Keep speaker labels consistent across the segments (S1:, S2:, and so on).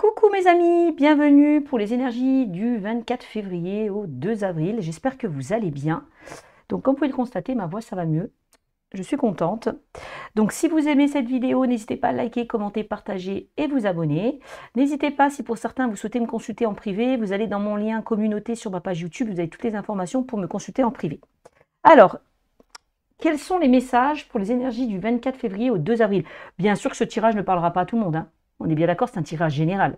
S1: Coucou mes amis, bienvenue pour les énergies du 24 février au 2 avril. J'espère que vous allez bien. Donc comme vous pouvez le constater, ma voix ça va mieux. Je suis contente. Donc si vous aimez cette vidéo, n'hésitez pas à liker, commenter, partager et vous abonner. N'hésitez pas, si pour certains vous souhaitez me consulter en privé, vous allez dans mon lien communauté sur ma page YouTube, vous avez toutes les informations pour me consulter en privé. Alors, quels sont les messages pour les énergies du 24 février au 2 avril? Bien sûr que ce tirage ne parlera pas à tout le monde, hein. On est bien d'accord, c'est un tirage général.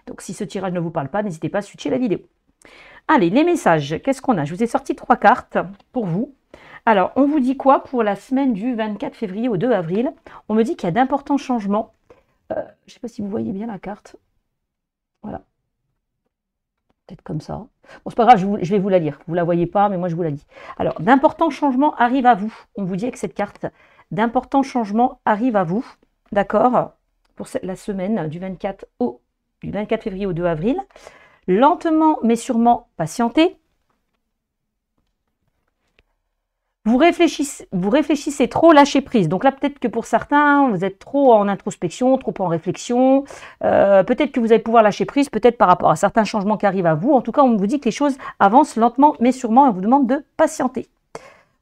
S1: Donc si ce tirage ne vous parle pas, n'hésitez pas à switcher la vidéo. Allez, les messages, qu'est-ce qu'on a? Je vous ai sorti 3 cartes pour vous. Alors, on vous dit quoi pour la semaine du 24 février au 2 avril? On me dit qu'il y a d'importants changements. Je ne sais pas si vous voyez bien la carte. Voilà. Peut-être comme ça. Bon, c'est pas grave, je vais vous la lire. Vous ne la voyez pas, mais moi je vous la lis. Alors, d'importants changements arrivent à vous. On vous dit avec cette carte, d'importants changements arrivent à vous. D'accord? Pour la semaine du 24 février au 2 avril. Lentement mais sûrement patientez. Vous réfléchissez trop, lâchez prise. Donc là, peut-être que pour certains, vous êtes trop en introspection, trop en réflexion. Peut-être que vous allez pouvoir lâcher prise, peut-être par rapport à certains changements qui arrivent à vous. En tout cas, on vous dit que les choses avancent lentement mais sûrement et on vous demande de patienter.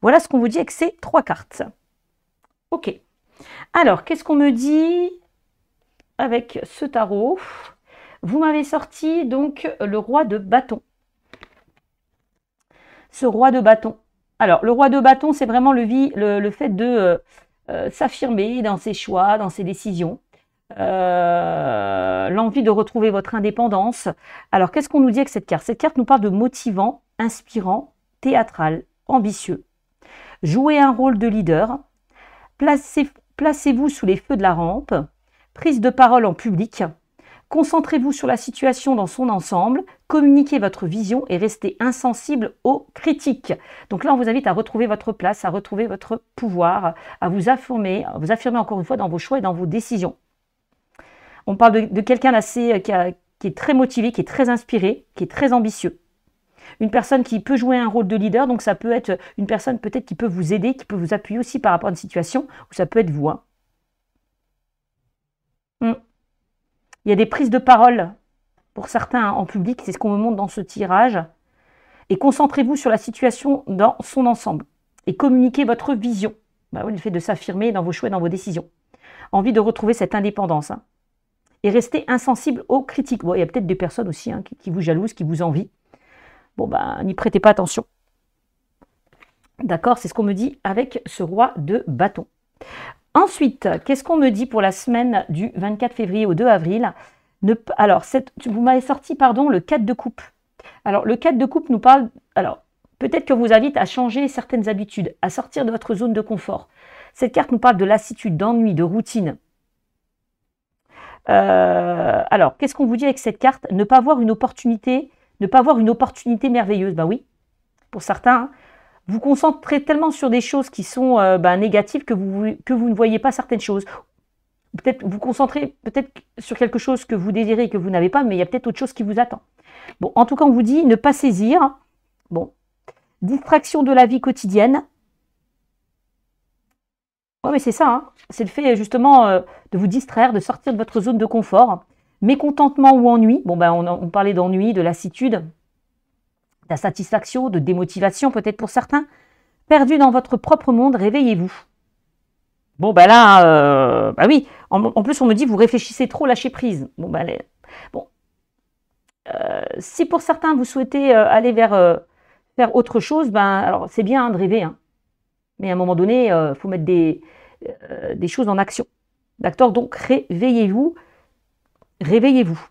S1: Voilà ce qu'on vous dit avec ces 3 cartes. Ok. Alors, qu'est-ce qu'on me dit avec ce tarot? Vous m'avez sorti donc le roi de bâton. Ce roi de bâton. Alors, le roi de bâton, c'est vraiment le fait de s'affirmer dans ses choix, dans ses décisions. L'envie de retrouver votre indépendance. Alors, qu'est-ce qu'on nous dit avec cette carte? Cette carte nous parle de motivant, inspirant, théâtral, ambitieux. Jouez un rôle de leader. Placez-vous sous les feux de la rampe. Prise de parole en public. Concentrez-vous sur la situation dans son ensemble, communiquez votre vision et restez insensible aux critiques. Donc là, on vous invite à retrouver votre place, à retrouver votre pouvoir, à vous affirmer encore une fois dans vos choix et dans vos décisions. On parle de quelqu'un d'assez qui est très motivé, qui est très inspiré, qui est très ambitieux. Une personne qui peut jouer un rôle de leader, donc ça peut être une personne peut-être qui peut vous aider, qui peut vous appuyer aussi par rapport à une situation, ou ça peut être vous. Hein. Il y a des prises de parole pour certains en public, c'est ce qu'on me montre dans ce tirage. Et concentrez-vous sur la situation dans son ensemble. Et communiquez votre vision. Bah oui, le fait de s'affirmer dans vos choix et dans vos décisions. Envie de retrouver cette indépendance. Hein. Et restez insensible aux critiques. Bon, il y a peut-être des personnes aussi hein, qui vous jalousent, qui vous envient. Bon, bah, n'y prêtez pas attention. D'accord, c'est ce qu'on me dit avec ce roi de bâton. Ensuite, qu'est-ce qu'on me dit pour la semaine du 24 février au 2 avril? Alors, vous m'avez sorti, pardon, le 4 de coupe. Alors, le 4 de coupe nous parle... Alors, peut-être que vous invite à changer certaines habitudes, à sortir de votre zone de confort. Cette carte nous parle de lassitude, d'ennui, de routine. Alors, qu'est-ce qu'on vous dit avec cette carte? Ne pas voir une opportunité merveilleuse. Ben oui, pour certains... Vous concentrez tellement sur des choses qui sont négatives que vous ne voyez pas certaines choses. Peut-être vous concentrez sur quelque chose que vous désirez et que vous n'avez pas, mais il y a peut-être autre chose qui vous attend. Bon, en tout cas, on vous dit ne pas saisir. Bon, distraction de la vie quotidienne. Oui, mais c'est ça. Hein. C'est le fait justement de vous distraire, de sortir de votre zone de confort. Mécontentement ou ennui. Bon, ben, on parlait d'ennui, de lassitude. D'insatisfaction, de démotivation peut-être pour certains. Perdu dans votre propre monde, réveillez-vous. Bon, ben là, bah oui, en plus on me dit vous réfléchissez trop, lâchez prise. Bon, ben, si pour certains vous souhaitez aller vers faire autre chose, ben alors c'est bien hein, de rêver, hein. Mais à un moment donné, il faut mettre des choses en action. D'accord? Donc réveillez-vous, réveillez-vous.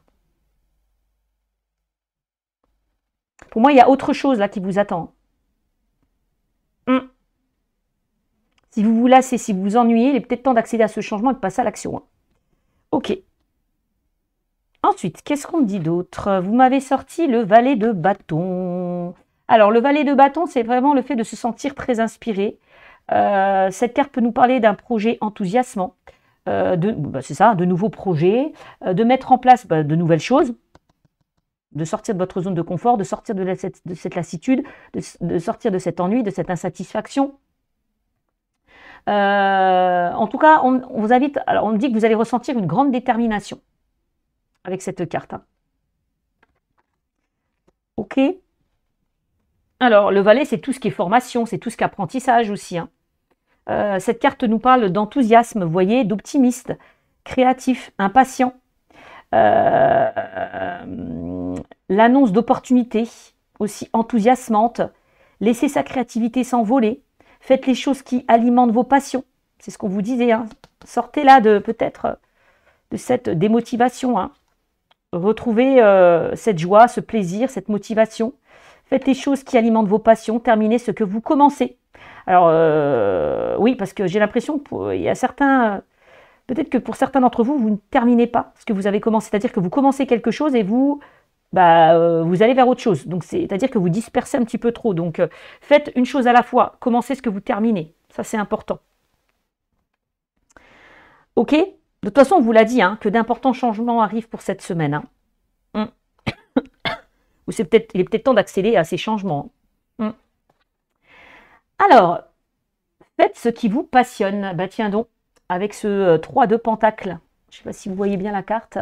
S1: Pour moi, il y a autre chose là qui vous attend. Si vous vous lassez, si vous vous ennuyez, il est peut-être temps d'accéder à ce changement et de passer à l'action. Hein. Ok. Ensuite, qu'est-ce qu'on me dit d'autre? Vous m'avez sorti le valet de bâton. Alors, le valet de bâton, c'est vraiment le fait de se sentir très inspiré. Cette carte peut nous parler d'un projet enthousiasmant. C'est ça, de nouveaux projets, de mettre en place de nouvelles choses. De sortir de votre zone de confort, de sortir de cette lassitude, de sortir de cet ennui, de cette insatisfaction. En tout cas, on vous invite, alors on dit que vous allez ressentir une grande détermination. avec cette carte, hein. Ok. Alors, le valet, c'est tout ce qui est formation, c'est tout ce qui est apprentissage aussi, hein. Cette carte nous parle d'enthousiasme, vous voyez, d'optimiste, créatif, impatient. L'annonce d'opportunités aussi enthousiasmante. Laissez sa créativité s'envoler. Faites les choses qui alimentent vos passions. C'est ce qu'on vous disait, hein. Sortez là de peut-être de cette démotivation, hein. Retrouvez cette joie, ce plaisir, cette motivation. Faites les choses qui alimentent vos passions. Terminez ce que vous commencez. Alors, oui, parce que j'ai l'impression qu'il y a certains... Peut-être que pour certains d'entre vous, vous ne terminez pas ce que vous avez commencé. C'est-à-dire que vous commencez quelque chose et vous, vous allez vers autre chose. Donc, c'est-à-dire que vous dispersez un petit peu trop. Donc, faites une chose à la fois. Commencez ce que vous terminez. Ça, c'est important. OK? De toute façon, on vous l'a dit, hein, que d'importants changements arrivent pour cette semaine, hein. Ou il est peut-être temps d'accéder à ces changements. Alors, faites ce qui vous passionne. Bah tiens donc, avec ce 3 de Pentacle. Je ne sais pas si vous voyez bien la carte.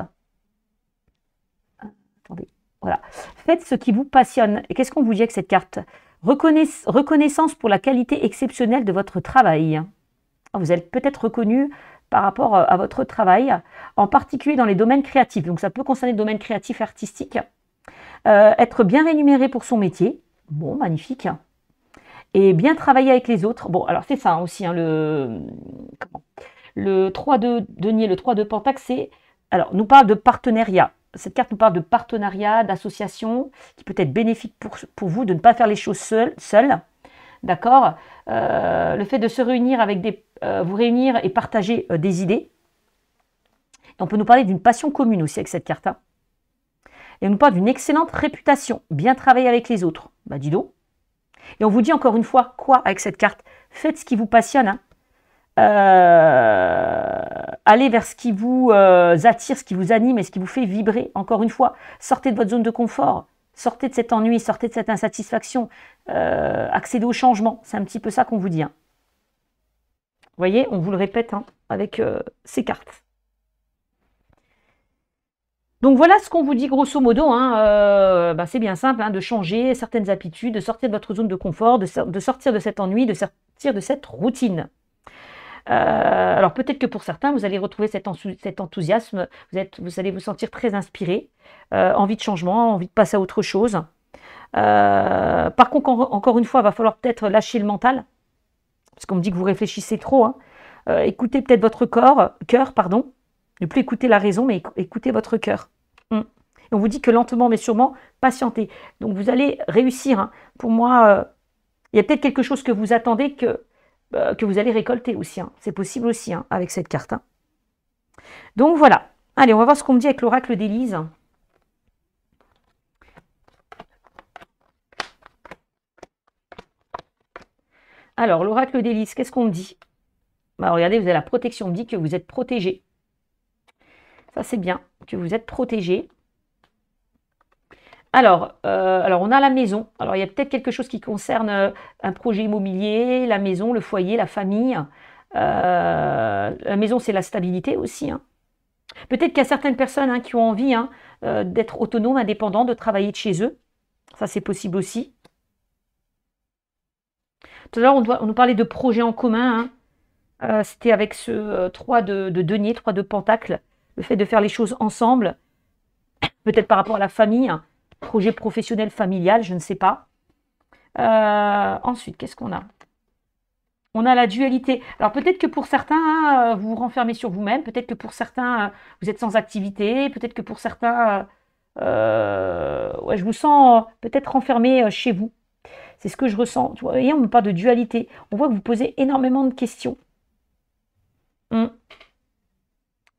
S1: Attendez, voilà. Faites ce qui vous passionne. Et qu'est-ce qu'on vous dit avec cette carte? Reconnaissance pour la qualité exceptionnelle de votre travail. Vous êtes peut-être reconnu par rapport à votre travail, en particulier dans les domaines créatifs. Donc ça peut concerner le domaine créatif et artistique. Être bien rémunéré pour son métier. Bon, magnifique. Et bien travailler avec les autres. Bon, alors c'est ça hein, aussi, hein, le 3 de denier, le 3 de Pentacle, c'est... Alors, nous parle de partenariat. Cette carte nous parle de partenariat, d'association, qui peut être bénéfique pour vous, de ne pas faire les choses seul. D'accord. Le fait de se réunir avec vous réunir et partager des idées. Et on peut nous parler d'une passion commune aussi avec cette carte. Hein. Et on nous parle d'une excellente réputation, bien travailler avec les autres. Bah dis donc. Et on vous dit encore une fois, quoi avec cette carte? Faites ce qui vous passionne. Hein. Allez vers ce qui vous attire, ce qui vous anime et ce qui vous fait vibrer. Encore une fois, sortez de votre zone de confort. Sortez de cet ennui, sortez de cette insatisfaction. Accédez au changement. C'est un petit peu ça qu'on vous dit. Hein. Vous voyez, on vous le répète hein, avec ces cartes. Donc voilà ce qu'on vous dit grosso modo, hein, c'est bien simple hein, de changer certaines habitudes, de sortir de votre zone de confort, de sortir de cet ennui, de sortir de cette routine. Alors peut-être que pour certains, vous allez retrouver cet enthousiasme, vous allez vous sentir très inspiré, envie de changement, envie de passer à autre chose. Par contre, encore une fois, il va falloir peut-être lâcher le mental, parce qu'on me dit que vous réfléchissez trop. Hein. Écoutez peut-être votre cœur, pardon. Ne plus écouter la raison, mais écoutez votre cœur. Et on vous dit que lentement, mais sûrement, patientez. Donc, vous allez réussir. Hein. Pour moi, il y a peut-être quelque chose que vous attendez que vous allez récolter aussi. Hein. C'est possible aussi hein, avec cette carte. Hein. Donc, voilà. Allez, on va voir ce qu'on me dit avec l'oracle d'Élise. Alors, l'oracle d'Élise, qu'est-ce qu'on me dit? Regardez, vous avez la protection. On me dit que vous êtes protégé. Ça, c'est bien, que vous êtes protégé. Alors, on a la maison. Alors, il y a peut-être quelque chose qui concerne un projet immobilier, la maison, le foyer, la famille. La maison, c'est la stabilité aussi. Hein. Peut-être qu'il y a certaines personnes hein, qui ont envie hein, d'être autonomes, indépendants, de travailler de chez eux. Ça, c'est possible aussi. Tout à l'heure, on nous parlait de projets en commun. Hein. C'était avec ce 3 de denier, 3 de pentacle. Le fait de faire les choses ensemble, peut-être par rapport à la famille, un projet professionnel familial, je ne sais pas. Ensuite, qu'est-ce qu'on a? On a la dualité. Alors peut-être que pour certains, hein, vous vous renfermez sur vous-même, peut-être que pour certains, vous êtes sans activité, peut-être que pour certains, ouais, je vous sens peut-être renfermé chez vous. C'est ce que je ressens. Vous voyez, on ne parle de dualité. On voit que vous posez énormément de questions.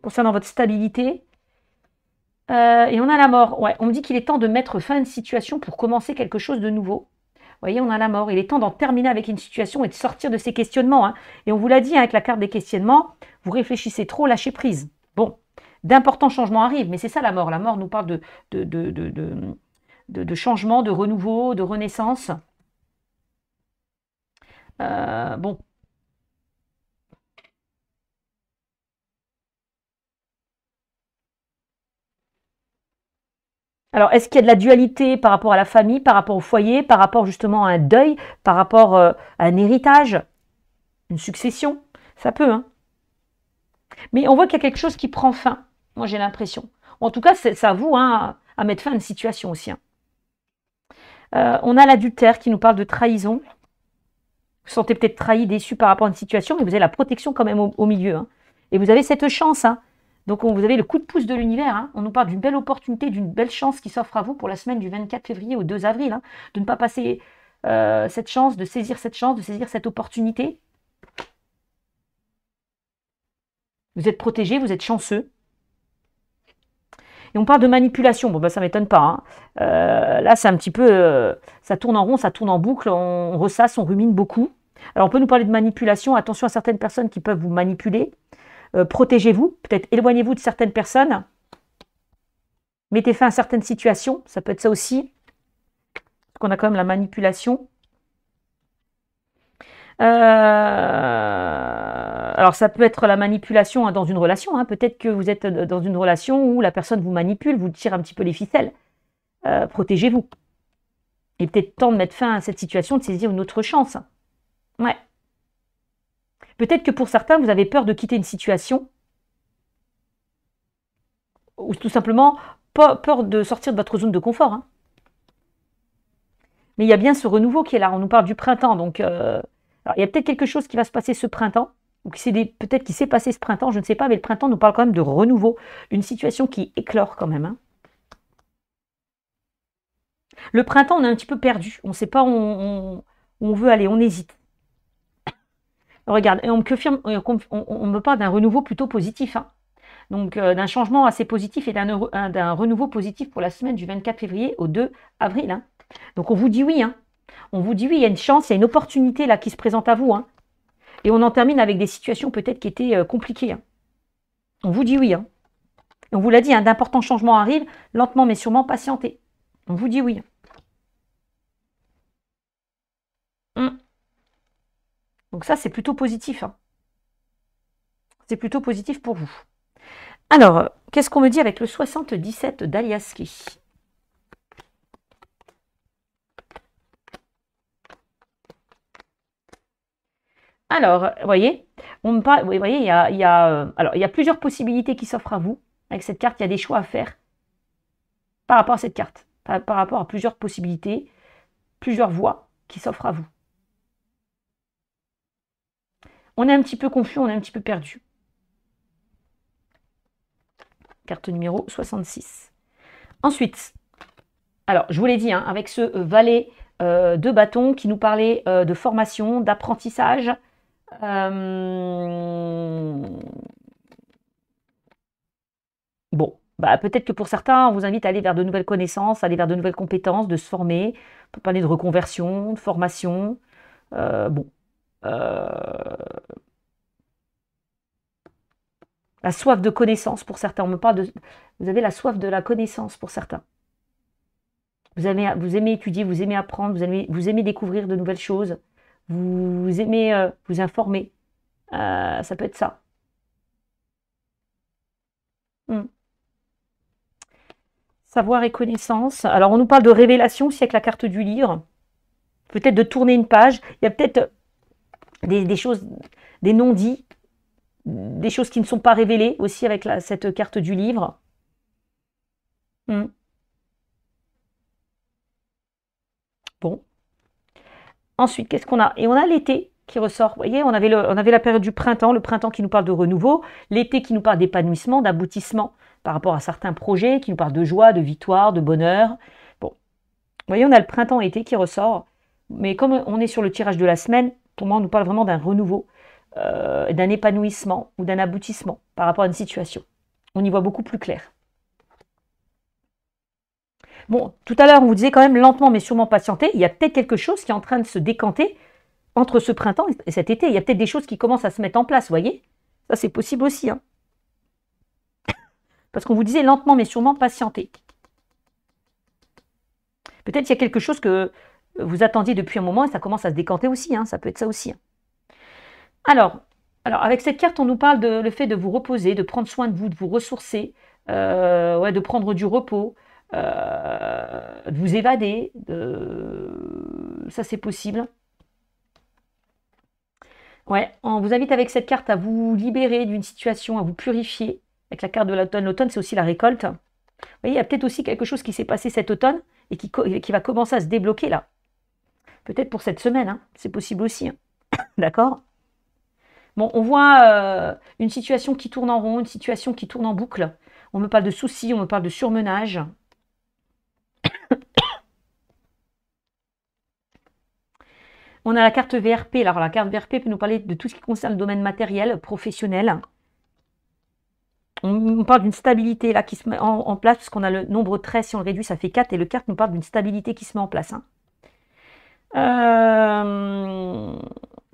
S1: Concernant votre stabilité. Et on a la mort. Ouais, on me dit qu'il est temps de mettre fin à une situation pour commencer quelque chose de nouveau. Vous voyez, on a la mort. Il est temps d'en terminer avec une situation et de sortir de ces questionnements. Hein. Et on vous l'a dit hein, avec la carte des questionnements, vous réfléchissez trop, lâchez prise. Bon, d'importants changements arrivent, mais c'est ça la mort. La mort nous parle de changement, de renouveau, de renaissance. Bon. Alors, est-ce qu'il y a de la dualité par rapport à la famille, par rapport au foyer, par rapport justement à un deuil, par rapport à un héritage, une succession? Ça peut, hein. Mais on voit qu'il y a quelque chose qui prend fin. Moi, j'ai l'impression. En tout cas, c'est à vous hein, à mettre fin à une situation aussi. Hein. On a l'adultère qui nous parle de trahison. Vous vous sentez peut-être trahi, déçu par rapport à une situation, mais vous avez la protection quand même au milieu. Hein. Et vous avez cette chance. Hein. Donc, vous avez le coup de pouce de l'univers. Hein. On nous parle d'une belle opportunité, d'une belle chance qui s'offre à vous pour la semaine du 24 février au 2 avril. Hein, de ne pas passer cette chance, de saisir cette chance, de saisir cette opportunité. Vous êtes protégé, vous êtes chanceux. Et on parle de manipulation. Bon, ben, ça ne m'étonne pas. Hein. Là, c'est un petit peu... ça tourne en rond, ça tourne en boucle, on ressasse, on rumine beaucoup. Alors, on peut nous parler de manipulation. Attention à certaines personnes qui peuvent vous manipuler. Protégez-vous. Peut-être éloignez-vous de certaines personnes. Mettez fin à certaines situations. Ça peut être ça aussi. Parce qu'on a quand même la manipulation. Alors, ça peut être la manipulation hein, dans une relation. Hein. Peut-être que vous êtes dans une relation où la personne vous manipule, vous tire un petit peu les ficelles. Protégez-vous. Il est peut-être temps de mettre fin à cette situation, de saisir une autre chance. Ouais. Peut-être que pour certains, vous avez peur de quitter une situation. Ou tout simplement, peur de sortir de votre zone de confort. Hein. Mais il y a bien ce renouveau qui est là. On nous parle du printemps. Donc, alors, il y a peut-être quelque chose qui va se passer ce printemps. Ou peut-être qui s'est passé ce printemps, je ne sais pas, mais le printemps nous parle quand même de renouveau, une situation qui éclore quand même. Hein. Le printemps, on est un petit peu perdu, on ne sait pas où on veut aller, on hésite. Regarde, et on me parle d'un renouveau plutôt positif, hein. Donc d'un changement assez positif et d'un renouveau positif pour la semaine du 24 février au 2 avril. Hein. Donc on vous dit oui, hein. On vous dit oui, il y a une chance, il y a une opportunité là qui se présente à vous. Hein. Et on en termine avec des situations peut-être qui étaient compliquées. Hein. On vous dit oui. Hein. Et on vous l'a dit, hein, d'importants changements arrivent, lentement mais sûrement, patientez. On vous dit oui. Donc ça, c'est plutôt positif. Hein. C'est plutôt positif pour vous. Alors, qu'est-ce qu'on me dit avec le 77 d'Aliaski? Alors, vous voyez, vous voyez, il y a plusieurs possibilités qui s'offrent à vous. Avec cette carte, il y a des choix à faire par rapport à cette carte, par rapport à plusieurs possibilités, plusieurs voies qui s'offrent à vous. On est un petit peu confus, on est un petit peu perdu. Carte numéro 66. Ensuite, alors je vous l'ai dit, hein, avec ce valet de bâton qui nous parlait de formation, d'apprentissage. Bon, bah, peut-être que pour certains, on vous invite à aller vers de nouvelles connaissances, aller vers de nouvelles compétences, de se former. On peut parler de reconversion, de formation. Bon. La soif de connaissance pour certains. On me parle de... Vous avez la soif de la connaissance pour certains. Vous aimez étudier, vous aimez apprendre, vous aimez découvrir de nouvelles choses. Vous aimez vous informer. Ça peut être ça. Savoir et connaissance. Alors, on nous parle de révélation aussi avec la carte du livre. Peut-être de tourner une page. Il y a peut-être des choses, des non-dits, des choses qui ne sont pas révélées aussi avec cette carte du livre. Bon. Ensuite, qu'est-ce qu'on a? Et on a l'été qui ressort. Vous voyez, on avait la période du printemps, le printemps qui nous parle de renouveau, l'été qui nous parle d'épanouissement, d'aboutissement par rapport à certains projets, qui nous parlent de joie, de victoire, de bonheur. Bon, vous voyez, on a le printemps-été qui ressort. Mais comme on est sur le tirage de la semaine, pour moi, on nous parle vraiment d'un renouveau, d'un épanouissement ou d'un aboutissement par rapport à une situation. On y voit beaucoup plus clair. Bon, tout à l'heure, on vous disait quand même lentement mais sûrement patienter. Il y a peut-être quelque chose qui est en train de se décanter entre ce printemps et cet été. Il y a peut-être des choses qui commencent à se mettre en place, vous voyez? Ça, c'est possible aussi. Hein. Parce qu'on vous disait lentement mais sûrement patienter. Peut-être qu'il y a quelque chose que vous attendiez depuis un moment et ça commence à se décanter aussi. Hein. Ça peut être ça aussi. Hein. Alors, avec cette carte, on nous parle de le fait de vous reposer, de prendre soin de vous ressourcer, de prendre du repos, de vous évader, ça c'est possible. Ouais, on vous invite avec cette carte à vous libérer d'une situation, à vous purifier. Avec la carte de l'automne, l'automne c'est aussi la récolte. Vous voyez, il y a peut-être aussi quelque chose qui s'est passé cet automne et qui va commencer à se débloquer là. Peut-être pour cette semaine, hein. C'est possible aussi. Hein. D'accord? Bon, on voit une situation qui tourne en rond, une situation qui tourne en boucle. On me parle de soucis, on me parle de surmenage. On a la carte VRP. Alors, la carte VRP peut nous parler de tout ce qui concerne le domaine matériel, professionnel. On parle d'une stabilité là qui se met en place, parce qu'on a le nombre 13, si on le réduit, ça fait 4, et le carte nous parle d'une stabilité qui se met en place. Hein.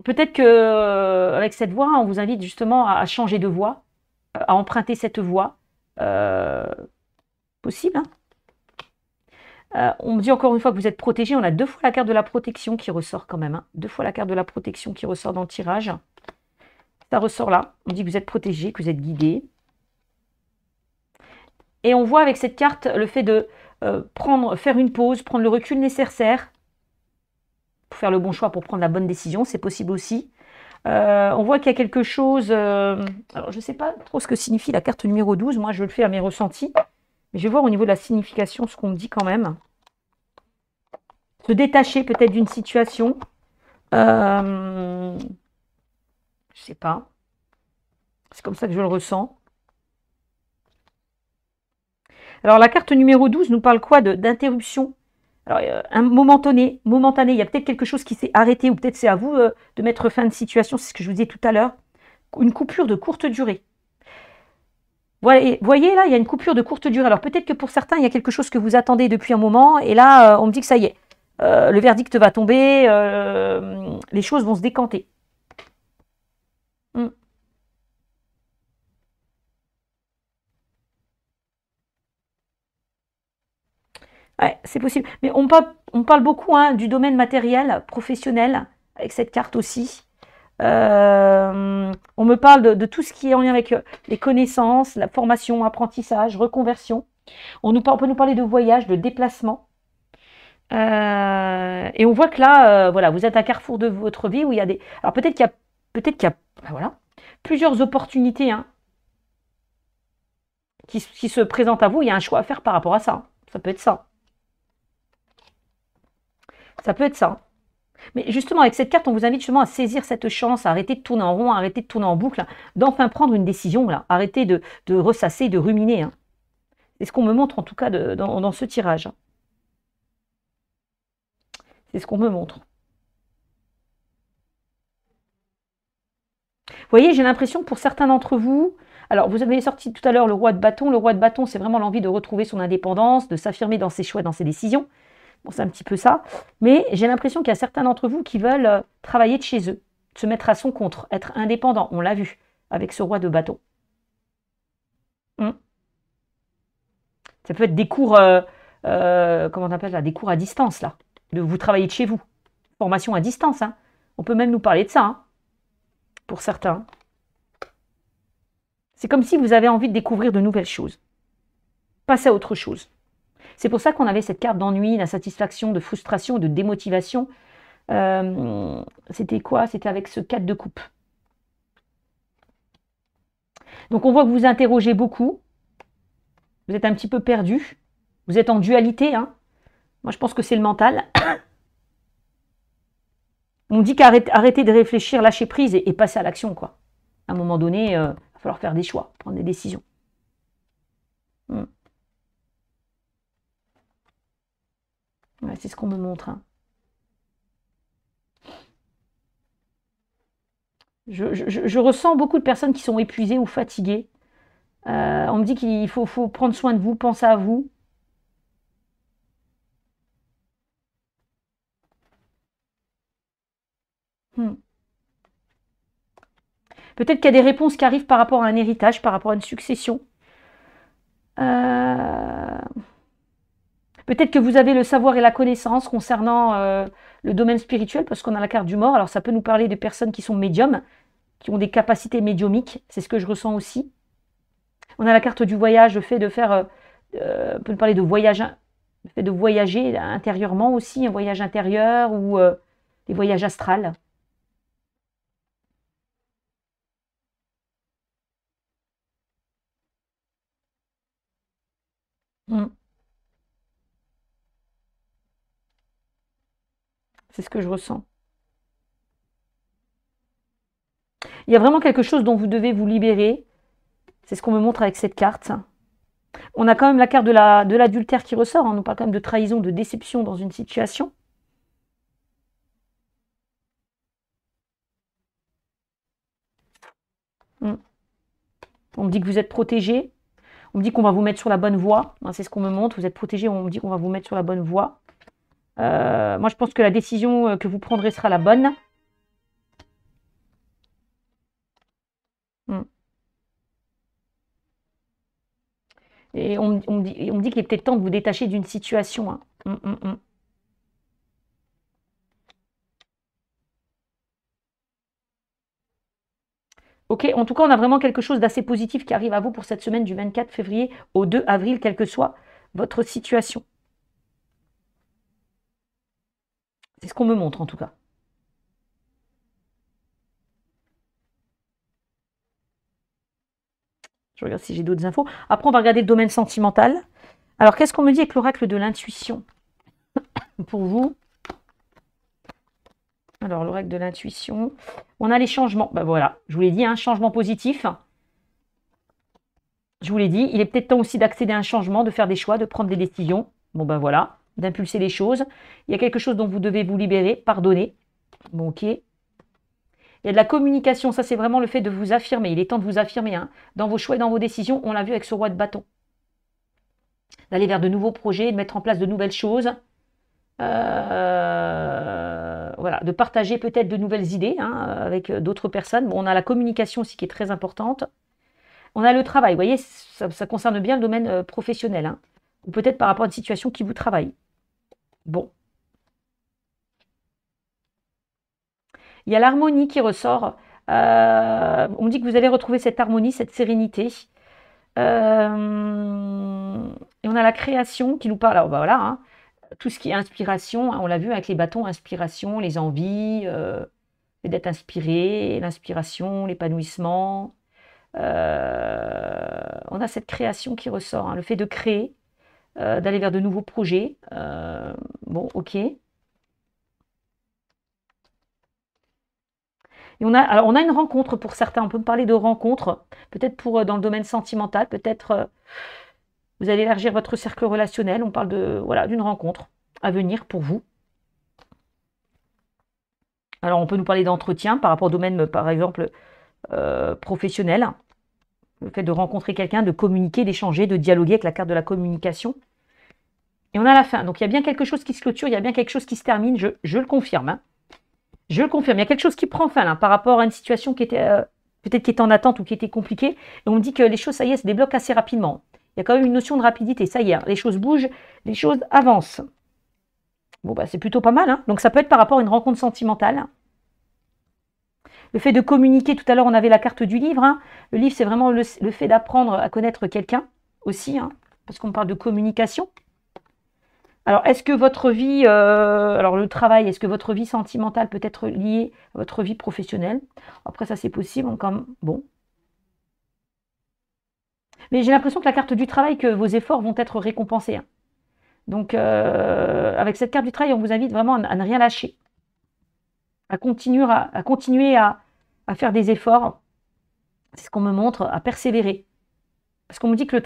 S1: Peut-être que avec cette voie, on vous invite justement à changer de voie, à emprunter cette voie. Possible. Hein. On me dit encore une fois que vous êtes protégé. On a 2 fois la carte de la protection qui ressort quand même. Hein. 2 fois la carte de la protection qui ressort dans le tirage. Ça ressort là. On dit que vous êtes protégé, que vous êtes guidé. Et on voit avec cette carte le fait de faire une pause, prendre le recul nécessaire pour faire le bon choix, pour prendre la bonne décision. C'est possible aussi. On voit qu'il y a quelque chose... alors, je ne sais pas trop ce que signifie la carte numéro 12. Moi, je le fais à mes ressentis. Mais je vais voir au niveau de la signification ce qu'on me dit quand même. Se détacher peut-être d'une situation. Je ne sais pas. C'est comme ça que je le ressens. Alors, la carte numéro 12 nous parle quoi d'interruption? Alors, un momentané, il y a peut-être quelque chose qui s'est arrêté, ou peut-être c'est à vous de mettre fin de situation, c'est ce que je vous disais tout à l'heure. Une coupure de courte durée. Vous voyez, là, il y a une coupure de courte durée. Alors, peut-être que pour certains, il y a quelque chose que vous attendez depuis un moment, et là, on me dit que ça y est, le verdict va tomber, les choses vont se décanter. Ouais, c'est possible. Mais on parle beaucoup hein, du domaine matériel, professionnel, avec cette carte aussi. On me parle de tout ce qui est en lien avec les connaissances, la formation, apprentissage, reconversion. On peut nous parler de voyage, de déplacement. Et on voit que là, voilà, vous êtes à un carrefour de votre vie où il y a des... Alors peut-être qu'il y a ben voilà, plusieurs opportunités hein, qui se présentent à vous. Il y a un choix à faire par rapport à ça. Ça peut être ça. Ça peut être ça. Mais justement, avec cette carte, on vous invite justement à saisir cette chance, à arrêter de tourner en rond, à arrêter de tourner en boucle, d'enfin prendre une décision, là. Arrêter de ressasser, de ruminer. Hein. C'est ce qu'on me montre en tout cas dans ce tirage. C'est ce qu'on me montre. Vous voyez, j'ai l'impression que pour certains d'entre vous, alors vous avez sorti tout à l'heure le roi de bâton. Le roi de bâton, c'est vraiment l'envie de retrouver son indépendance, de s'affirmer dans ses choix, dans ses décisions. Bon, c'est un petit peu ça. Mais j'ai l'impression qu'il y a certains d'entre vous qui veulent travailler de chez eux, se mettre à son compte, être indépendant. On l'a vu avec ce roi de bâton. Ça peut être des cours, comment on appelle ça, des cours à distance, là. De vous travailler de chez vous. Formation à distance, hein. On peut même nous parler de ça, hein, pour certains. C'est comme si vous avez envie de découvrir de nouvelles choses. Passer à autre chose. C'est pour ça qu'on avait cette carte d'ennui, d'insatisfaction, de frustration, de démotivation. C'était quoi? C'était avec ce 4 de coupe. Donc on voit que vous vous interrogez beaucoup. Vous êtes un petit peu perdu. Vous êtes en dualité. Hein. Moi, je pense que c'est le mental. On dit qu'arrêter de réfléchir, lâcher prise et passer à l'action. Quoi. À un moment donné, il va falloir faire des choix, prendre des décisions. Ouais, c'est ce qu'on me montre. Hein. Je ressens beaucoup de personnes qui sont épuisées ou fatiguées. On me dit qu'il faut prendre soin de vous, penser à vous. Peut-être qu'il y a des réponses qui arrivent par rapport à un héritage, par rapport à une succession. Peut-être que vous avez le savoir et la connaissance concernant le domaine spirituel, parce qu'on a la carte du mort. Alors ça peut nous parler de personnes qui sont médiums, qui ont des capacités médiumiques. C'est ce que je ressens aussi. On a la carte du voyage, le fait de faire on peut nous parler de voyage, le fait de voyager intérieurement aussi, un voyage intérieur ou des voyages astrales. Mm. C'est ce que je ressens. Il y a vraiment quelque chose dont vous devez vous libérer. C'est ce qu'on me montre avec cette carte. On a quand même la carte de l'adultère qui ressort. Hein. On nous parle quand même de trahison, de déception dans une situation. Mm. On me dit que vous êtes protégé. On me dit qu'on va vous mettre sur la bonne voie. Hein, c'est ce qu'on me montre. Vous êtes protégé. On me dit qu'on va vous mettre sur la bonne voie. Moi, je pense que la décision que vous prendrez sera la bonne. Mm. Et on me dit qu'il est peut-être temps de vous détacher d'une situation. Hein. Ok, en tout cas, on a vraiment quelque chose d'assez positif qui arrive à vous pour cette semaine du 24 février au 2 avril, quelle que soit votre situation. C'est ce qu'on me montre en tout cas. Je regarde si j'ai d'autres infos. Après, on va regarder le domaine sentimental. Alors, qu'est-ce qu'on me dit avec l'oracle de l'intuition pour vous? Alors, l'oracle de l'intuition. On a les changements. Ben voilà, je vous l'ai dit, un changement positif. Je vous l'ai dit, il est peut-être temps aussi d'accéder à un changement, de faire des choix, de prendre des décisions. Bon ben voilà, d'impulser les choses. Il y a quelque chose dont vous devez vous libérer, pardonner. Bon, ok. Il y a de la communication, ça c'est vraiment le fait de vous affirmer. Il est temps de vous affirmer hein, dans vos choix et dans vos décisions. On l'a vu avec ce roi de bâton. D'aller vers de nouveaux projets, de mettre en place de nouvelles choses. Voilà, de partager peut-être de nouvelles idées hein, avec d'autres personnes. Bon, on a la communication aussi qui est très importante. On a le travail, vous voyez, ça concerne bien le domaine professionnel. Hein, ou peut-être par rapport à une situation qui vous travaille. Bon. Il y a l'harmonie qui ressort. On me dit que vous allez retrouver cette harmonie, cette sérénité. Et on a la création qui nous parle. Alors, bah, voilà, hein, tout ce qui est inspiration, hein, on l'a vu avec les bâtons, inspiration, les envies, d'être inspiré, l'inspiration, l'épanouissement. On a cette création qui ressort, hein, le fait de créer, d'aller vers de nouveaux projets. Bon, ok. Et alors on a une rencontre pour certains, on peut me parler de rencontre, peut-être pour dans le domaine sentimental, peut-être vous allez élargir votre cercle relationnel, on parle de voilà d'une rencontre à venir pour vous. Alors on peut nous parler d'entretien par rapport au domaine, par exemple, professionnel, le fait de rencontrer quelqu'un, de communiquer, d'échanger, de dialoguer avec la carte de la communication. Et on a la fin, donc il y a bien quelque chose qui se clôture, il y a bien quelque chose qui se termine, je le confirme. Hein. Je le confirme, il y a quelque chose qui prend fin là, par rapport à une situation qui était peut-être qui était en attente ou qui était compliquée. Et on me dit que les choses, ça y est, se débloquent assez rapidement. Il y a quand même une notion de rapidité, ça y est, les choses bougent, les choses avancent. Bon, bah, c'est plutôt pas mal. Hein. Donc ça peut être par rapport à une rencontre sentimentale. Le fait de communiquer, tout à l'heure on avait la carte du livre. Hein. Le livre, c'est vraiment le fait d'apprendre à connaître quelqu'un aussi, hein, parce qu'on parle de communication. Alors, est-ce que votre vie, alors le travail, est-ce que votre vie sentimentale peut être liée à votre vie professionnelle? Après, ça c'est possible, comme bon. Mais j'ai l'impression que la carte du travail, que vos efforts vont être récompensés. Hein. Donc, avec cette carte du travail, on vous invite vraiment à ne rien lâcher, à continuer à faire des efforts. C'est ce qu'on me montre, à persévérer. Parce qu'on me dit que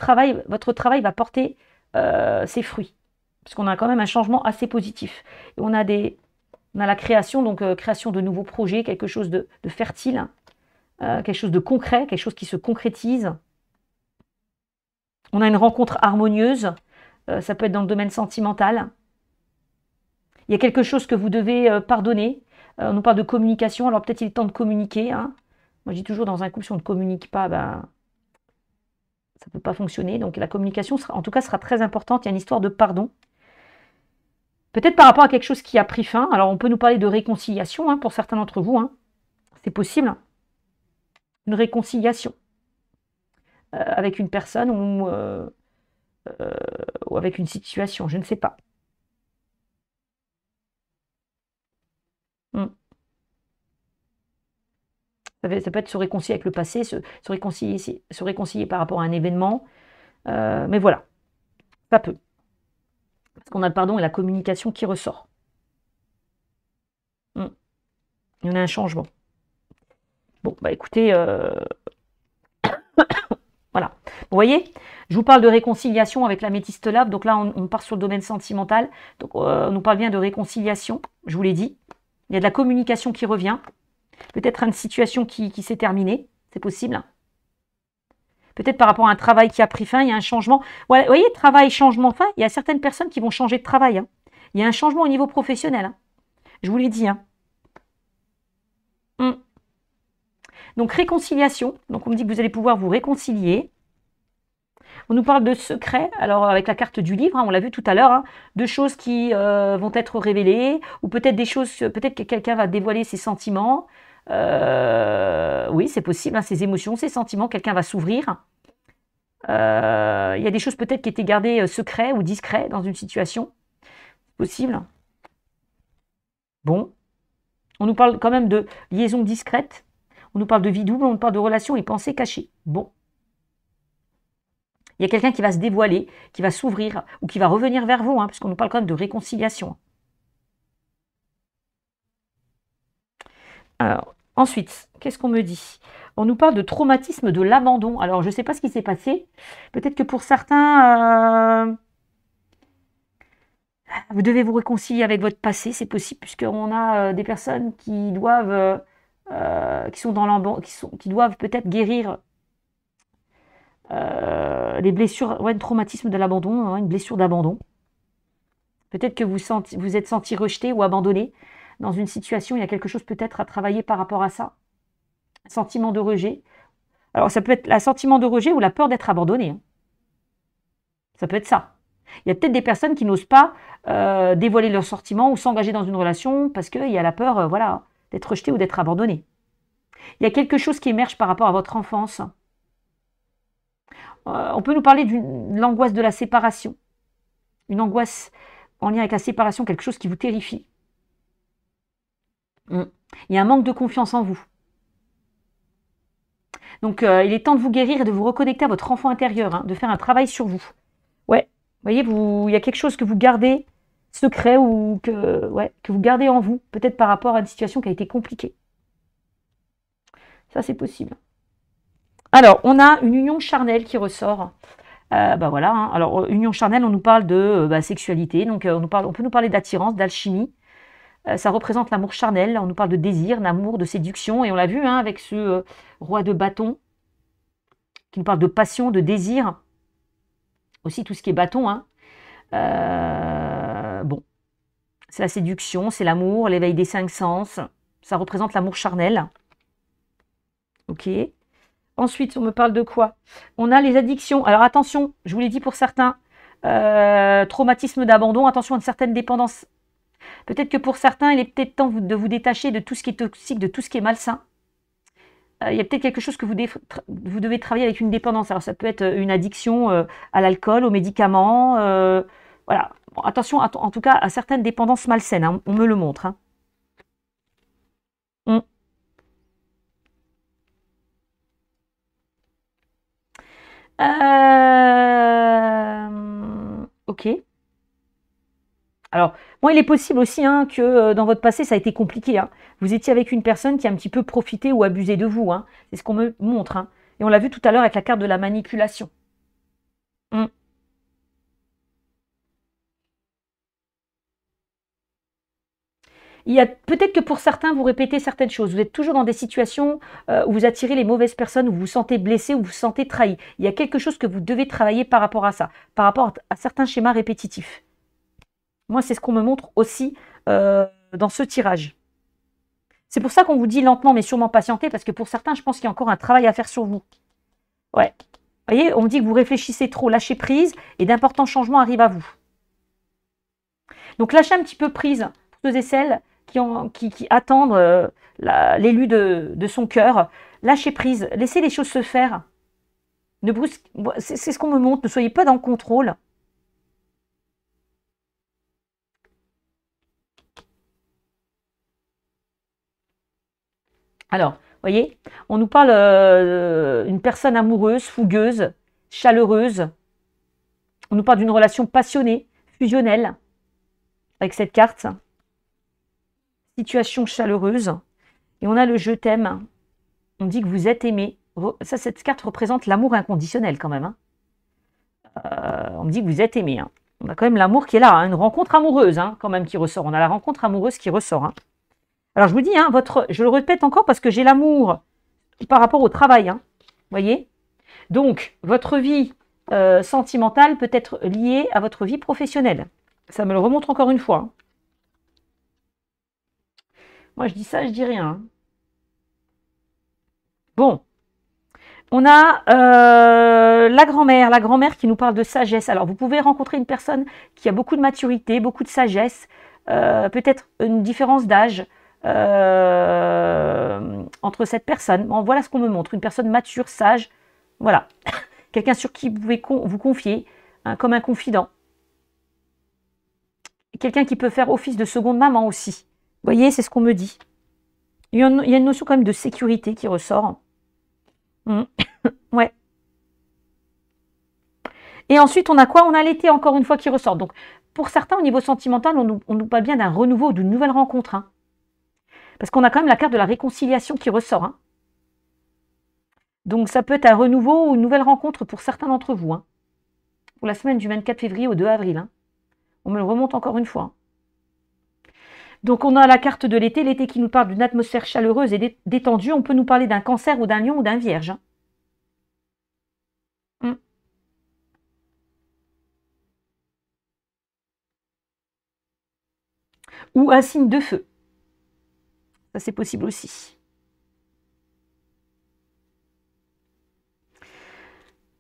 S1: votre travail va porter ses fruits. Parce qu'on a quand même un changement assez positif. Et on a la création, donc création de nouveaux projets, quelque chose de fertile, quelque chose de concret, quelque chose qui se concrétise. On a une rencontre harmonieuse, ça peut être dans le domaine sentimental. Il y a quelque chose que vous devez pardonner. On nous parle de communication, alors peut-être il est temps de communiquer. Hein. Moi je dis toujours, dans un couple, si on ne communique pas, ben, ça ne peut pas fonctionner. Donc la communication, en tout cas, sera très importante. Il y a une histoire de pardon. Peut-être par rapport à quelque chose qui a pris fin. Alors, on peut nous parler de réconciliation, hein, pour certains d'entre vous. Hein. C'est possible. Une réconciliation avec une personne ou ou avec une situation, je ne sais pas. Hmm. Ça peut être se réconcilier avec le passé, se réconcilier par rapport à un événement, mais voilà, ça peut. Parce qu'on a le pardon et la communication qui ressort. Hmm. Il y en a un changement. Bon, bah écoutez, voilà. Vous voyez, je vous parle de réconciliation avec l'améthyste lave. Donc là, on part sur le domaine sentimental. Donc, on nous parle bien de réconciliation, je vous l'ai dit. Il y a de la communication qui revient. Peut-être une situation qui s'est terminée. C'est possible. Peut-être par rapport à un travail qui a pris fin, il y a un changement. Ouais, vous voyez, travail, changement, fin, il y a certaines personnes qui vont changer de travail. Hein. Il y a un changement au niveau professionnel. Hein. Je vous l'ai dit. Hein. Donc, réconciliation. Donc, on me dit que vous allez pouvoir vous réconcilier. On nous parle de secrets, alors avec la carte du livre, hein, on l'a vu tout à l'heure, hein, de choses qui vont être révélées, ou peut-être des choses, peut-être que quelqu'un va dévoiler ses sentiments. Oui, c'est possible, hein, ses émotions, ses sentiments, quelqu'un va s'ouvrir. Il y a des choses peut-être qui étaient gardées secrets ou discrets dans une situation. C'est possible. Bon. On nous parle quand même de liaison discrète. On nous parle de vie double, on nous parle de relations et pensées cachées. Bon. Il y a quelqu'un qui va se dévoiler, qui va s'ouvrir, ou qui va revenir vers vous, hein, puisqu'on nous parle quand même de réconciliation. Alors, ensuite, qu'est-ce qu'on me dit? On nous parle de traumatisme de l'abandon. Alors, je ne sais pas ce qui s'est passé. Peut-être que pour certains, vous devez vous réconcilier avec votre passé, c'est possible, puisqu'on a des personnes qui doivent, qui sont dans l'abandon, qui doivent peut-être guérir les blessures, ouais, le traumatisme de l'abandon, hein, une blessure d'abandon. Peut-être que vous êtes senti rejeté ou abandonné dans une situation, il y a quelque chose peut-être à travailler par rapport à ça. Un sentiment de rejet. Alors, ça peut être un sentiment de rejet ou la peur d'être abandonné. Hein. Ça peut être ça. Il y a peut-être des personnes qui n'osent pas dévoiler leurs sentiments ou s'engager dans une relation parce qu'il y a la peur voilà, d'être rejeté ou d'être abandonné. Il y a quelque chose qui émerge par rapport à votre enfance. On peut nous parler de l'angoisse de la séparation. Une angoisse en lien avec la séparation, quelque chose qui vous terrifie. Il y a un manque de confiance en vous. Donc, il est temps de vous guérir et de vous reconnecter à votre enfant intérieur, hein, de faire un travail sur vous. Ouais, vous voyez, il y a quelque chose que vous gardez secret ou que vous gardez en vous, peut-être par rapport à une situation qui a été compliquée. Ça, c'est possible. Alors, on a une union charnelle qui ressort. Voilà. Hein. Alors, union charnelle, on nous parle de sexualité. Donc, on peut nous parler d'attirance, d'alchimie. Ça représente l'amour charnel. On nous parle de désir, d'amour, de séduction. Et on l'a vu hein, avec ce roi de bâton qui nous parle de passion, de désir. Aussi tout ce qui est bâton. Hein. Bon, c'est la séduction, c'est l'amour, l'éveil des 5 sens. Ça représente l'amour charnel. Ok. Ensuite, on me parle de quoi? On a les addictions. Alors attention, je vous l'ai dit pour certains, traumatisme d'abandon, attention à une certaine dépendance. Peut-être que pour certains, il est peut-être temps de vous détacher de tout ce qui est toxique, de tout ce qui est malsain. Il y a peut-être quelque chose que vous devez travailler avec une dépendance. Alors ça peut être une addiction à l'alcool, aux médicaments. Voilà. Bon, attention en tout cas à certaines dépendances malsaines. Hein. On me le montre. Hein. Ok. Alors, il est possible aussi hein, que dans votre passé, ça a été compliqué. Hein. Vous étiez avec une personne qui a un petit peu profité ou abusé de vous. Hein. C'est ce qu'on me montre. Hein. Et on l'a vu tout à l'heure avec la carte de la manipulation. Il y a peut-être que pour certains, vous répétez certaines choses. Vous êtes toujours dans des situations où vous attirez les mauvaises personnes, où vous vous sentez blessé, où vous vous sentez trahi. Il y a quelque chose que vous devez travailler par rapport à ça, par rapport à certains schémas répétitifs. Moi, c'est ce qu'on me montre aussi dans ce tirage. C'est pour ça qu'on vous dit lentement, mais sûrement patienter, parce que pour certains, je pense qu'il y a encore un travail à faire sur vous. Ouais. Vous voyez, on me dit que vous réfléchissez trop, lâchez prise, et d'importants changements arrivent à vous. Donc, lâchez un petit peu prise pour ceux et celles qui attendent l'élu de son cœur. Lâchez prise, laissez les choses se faire. Ne c'est ce qu'on me montre. Ne soyez pas dans le contrôle. Alors, voyez, on nous parle d'une personne amoureuse, fougueuse, chaleureuse. On nous parle d'une relation passionnée, fusionnelle, avec cette carte. Situation chaleureuse. Et on a le je t'aime. On dit que vous êtes aimé. Ça, cette carte représente l'amour inconditionnel quand même. Hein. On me dit que vous êtes aimé. Hein. On a quand même l'amour qui est là. Hein. Une rencontre amoureuse hein, quand même qui ressort. On a la rencontre amoureuse qui ressort. Hein. Alors je vous dis, hein, je le répète encore parce que j'ai l'amour par rapport au travail. Hein. Voyez. Donc, votre vie sentimentale peut être liée à votre vie professionnelle. Ça me le remontre encore une fois. Hein. Moi, je dis ça, je dis rien. Hein. Bon. On a la grand-mère qui nous parle de sagesse. Alors, vous pouvez rencontrer une personne qui a beaucoup de maturité, beaucoup de sagesse, peut-être une différence d'âge entre cette personne. Bon, voilà ce qu'on me montre. Une personne mature, sage, voilà. Quelqu'un sur qui vous pouvez vous confier, hein, comme un confident. Quelqu'un qui peut faire office de seconde maman aussi. Vous voyez, c'est ce qu'on me dit. Il y a une notion quand même de sécurité qui ressort. Ouais. Et ensuite, on a quoi? On a l'été, encore une fois, qui ressort. Donc, pour certains, au niveau sentimental, on nous parle bien d'un renouveau, d'une nouvelle rencontre. Hein. Parce qu'on a quand même la carte de la réconciliation qui ressort. Hein. Donc, ça peut être un renouveau ou une nouvelle rencontre pour certains d'entre vous. Hein. Pour la semaine du 24 février au 2 avril. Hein. On me le remonte encore une fois. Hein. Donc, on a la carte de l'été qui nous parle d'une atmosphère chaleureuse et détendue. On peut nous parler d'un cancer ou d'un lion ou d'un vierge. Hein. Ou un signe de feu. Ça, c'est possible aussi.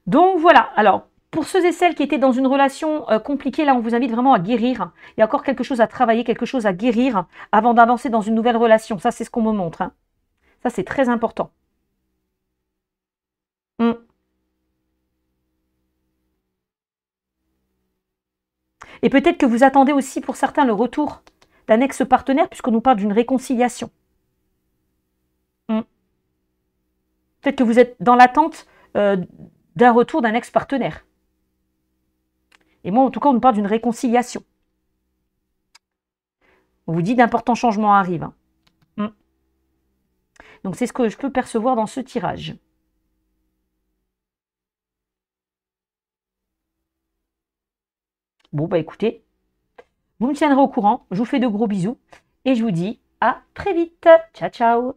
S1: Donc, voilà. Alors, pour ceux et celles qui étaient dans une relation compliquée, là, on vous invite vraiment à guérir. Il y a encore quelque chose à travailler, quelque chose à guérir avant d'avancer dans une nouvelle relation. Ça, c'est ce qu'on me montre. Hein. Ça, c'est très important. Et peut-être que vous attendez aussi, pour certains, le retour d'un ex-partenaire, puisqu'on nous parle d'une réconciliation. Peut-être que vous êtes dans l'attente d'un retour d'un ex-partenaire. Et moi, en tout cas, on nous parle d'une réconciliation. On vous dit d'importants changements arrivent. Hein. Donc, c'est ce que je peux percevoir dans ce tirage. Bon, bah écoutez, vous me tiendrez au courant. Je vous fais de gros bisous. Et je vous dis à très vite. Ciao, ciao.